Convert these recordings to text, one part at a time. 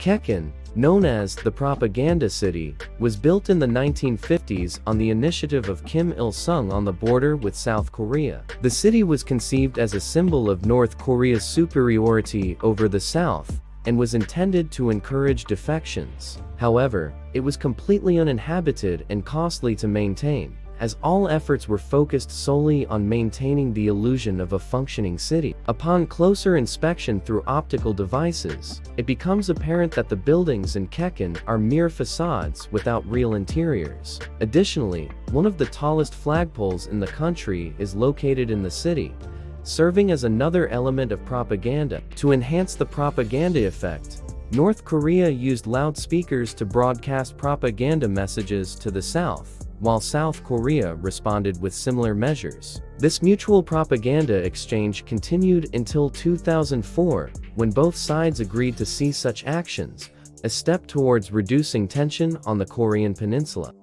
Kaekon, known as the Propaganda City, was built in the 1950s on the initiative of Kim Il-sung on the border with South Korea. The city was conceived as a symbol of North Korea's superiority over the South and was intended to encourage defections. However, it was completely uninhabited and costly to maintain, as all efforts were focused solely on maintaining the illusion of a functioning city. Upon closer inspection through optical devices, it becomes apparent that the buildings in Kaekon are mere facades without real interiors. Additionally, one of the tallest flagpoles in the country is located in the city, serving as another element of propaganda. To enhance the propaganda effect, North Korea used loudspeakers to broadcast propaganda messages to the South, while South Korea responded with similar measures. This mutual propaganda exchange continued until 2004, when both sides agreed to cease such actions, a step towards reducing tension on the Korean peninsula.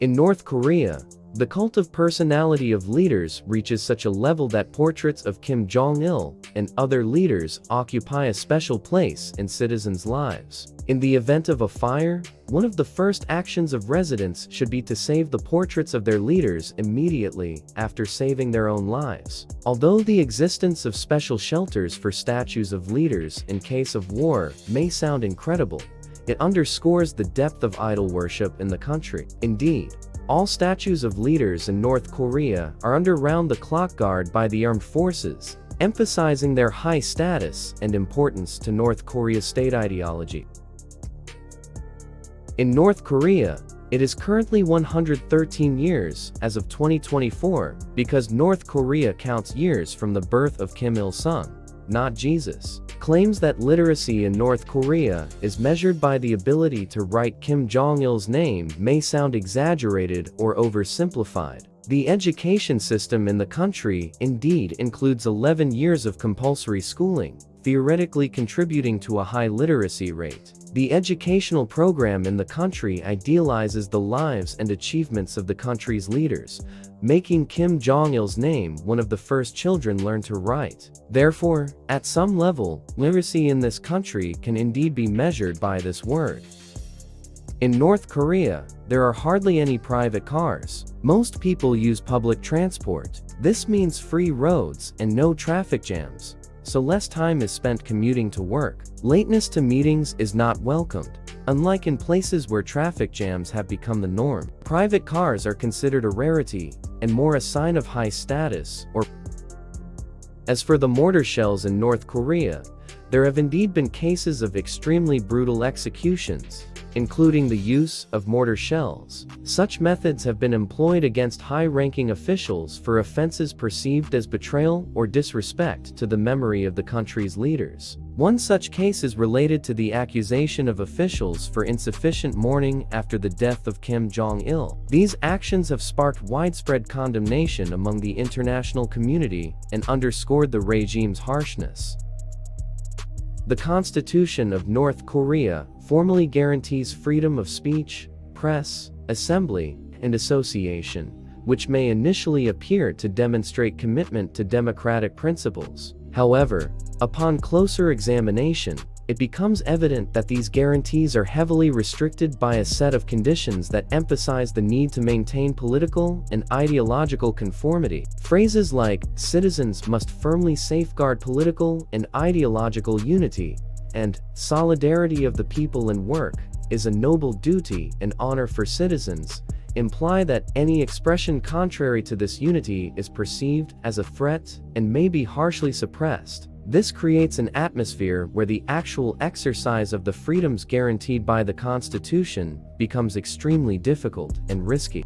In North Korea, the cult of personality of leaders reaches such a level that portraits of Kim Jong-il and other leaders occupy a special place in citizens' lives. In the event of a fire, one of the first actions of residents should be to save the portraits of their leaders immediately after saving their own lives. Although the existence of special shelters for statues of leaders in case of war may sound incredible, it underscores the depth of idol worship in the country. Indeed, all statues of leaders in North Korea are under round-the-clock guard by the armed forces, emphasizing their high status and importance to North Korea's state ideology. In North Korea, it is currently 113 years as of 2024 because North Korea counts years from the birth of Kim Il-sung, not Jesus. Claims that literacy in North Korea is measured by the ability to write Kim Jong-il's name may sound exaggerated or oversimplified. The education system in the country indeed includes 11 years of compulsory schooling, theoretically contributing to a high literacy rate. The educational program in the country idealizes the lives and achievements of the country's leaders, making Kim Jong-il's name one of the first children learn to write. Therefore, at some level, literacy in this country can indeed be measured by this word. In North Korea, there are hardly any private cars. Most people use public transport. This means free roads and no traffic jams, so less time is spent commuting to work. Lateness to meetings is not welcomed. Unlike in places where traffic jams have become the norm, private cars are considered a rarity and more a sign of high status or. As for the mortar shells in North Korea, there have indeed been cases of extremely brutal executions, including the use of mortar shells. Such methods have been employed against high-ranking officials for offenses perceived as betrayal or disrespect to the memory of the country's leaders. One such case is related to the accusation of officials for insufficient mourning after the death of Kim Jong-il. These actions have sparked widespread condemnation among the international community and underscored the regime's harshness. The Constitution of North Korea formally guarantees freedom of speech, press, assembly, and association, which may initially appear to demonstrate commitment to democratic principles. However, upon closer examination, it becomes evident that these guarantees are heavily restricted by a set of conditions that emphasize the need to maintain political and ideological conformity. Phrases like, "citizens must firmly safeguard political and ideological unity," and "solidarity of the people and work is a noble duty and honor for citizens," imply that any expression contrary to this unity is perceived as a threat and may be harshly suppressed. This creates an atmosphere where the actual exercise of the freedoms guaranteed by the Constitution becomes extremely difficult and risky.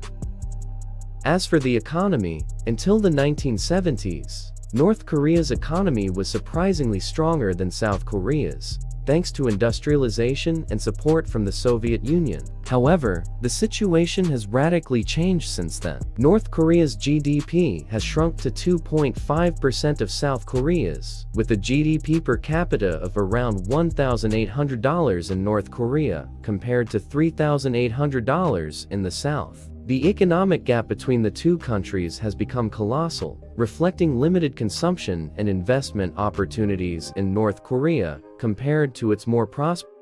As for the economy, until the 1970s, North Korea's economy was surprisingly stronger than South Korea's, thanks to industrialization and support from the Soviet Union. However, the situation has radically changed since then. North Korea's GDP has shrunk to 2.5% of South Korea's, with a GDP per capita of around $1,800 in North Korea, compared to $3,800 in the South. The economic gap between the two countries has become colossal, reflecting limited consumption and investment opportunities in North Korea, compared to its more prosperous.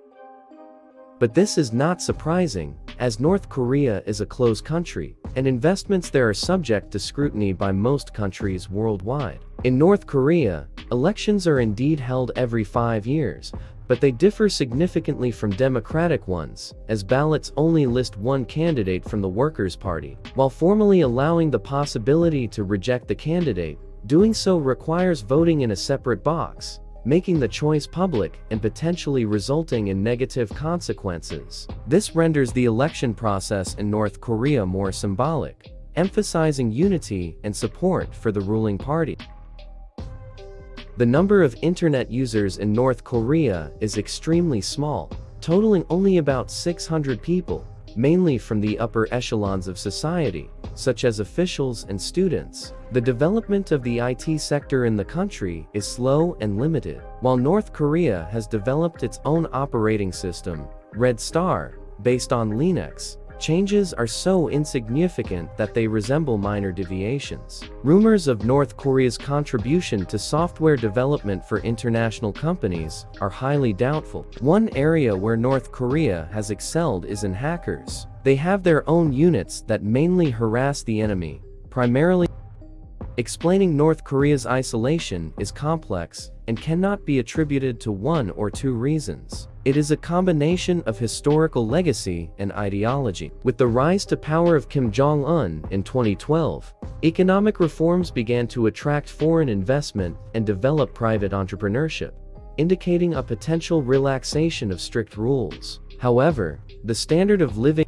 But this is not surprising, as North Korea is a closed country, and investments there are subject to scrutiny by most countries worldwide. In North Korea, elections are indeed held every 5 years, but they differ significantly from democratic ones, as ballots only list one candidate from the Workers' Party. While formally allowing the possibility to reject the candidate, doing so requires voting in a separate box, making the choice public and potentially resulting in negative consequences. This renders the election process in North Korea more symbolic, emphasizing unity and support for the ruling party. The number of internet users in North Korea is extremely small, totaling only about 600 people, mainly from the upper echelons of society, such as officials and students. The development of the IT sector in the country is slow and limited. While North Korea has developed its own operating system, Red Star, based on Linux, changes are so insignificant that they resemble minor deviations. Rumors of North Korea's contribution to software development for international companies are highly doubtful. One area where North Korea has excelled is in hackers. They have their own units that mainly harass the enemy, primarily. Explaining North Korea's isolation is complex and cannot be attributed to one or two reasons. It is a combination of historical legacy and ideology. With the rise to power of Kim Jong-un in 2012, economic reforms began to attract foreign investment and develop private entrepreneurship, indicating a potential relaxation of strict rules. However, the standard of living.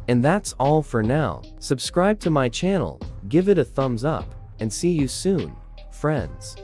And that's all for now. Subscribe to my channel, give it a thumbs up, and see you soon, friends.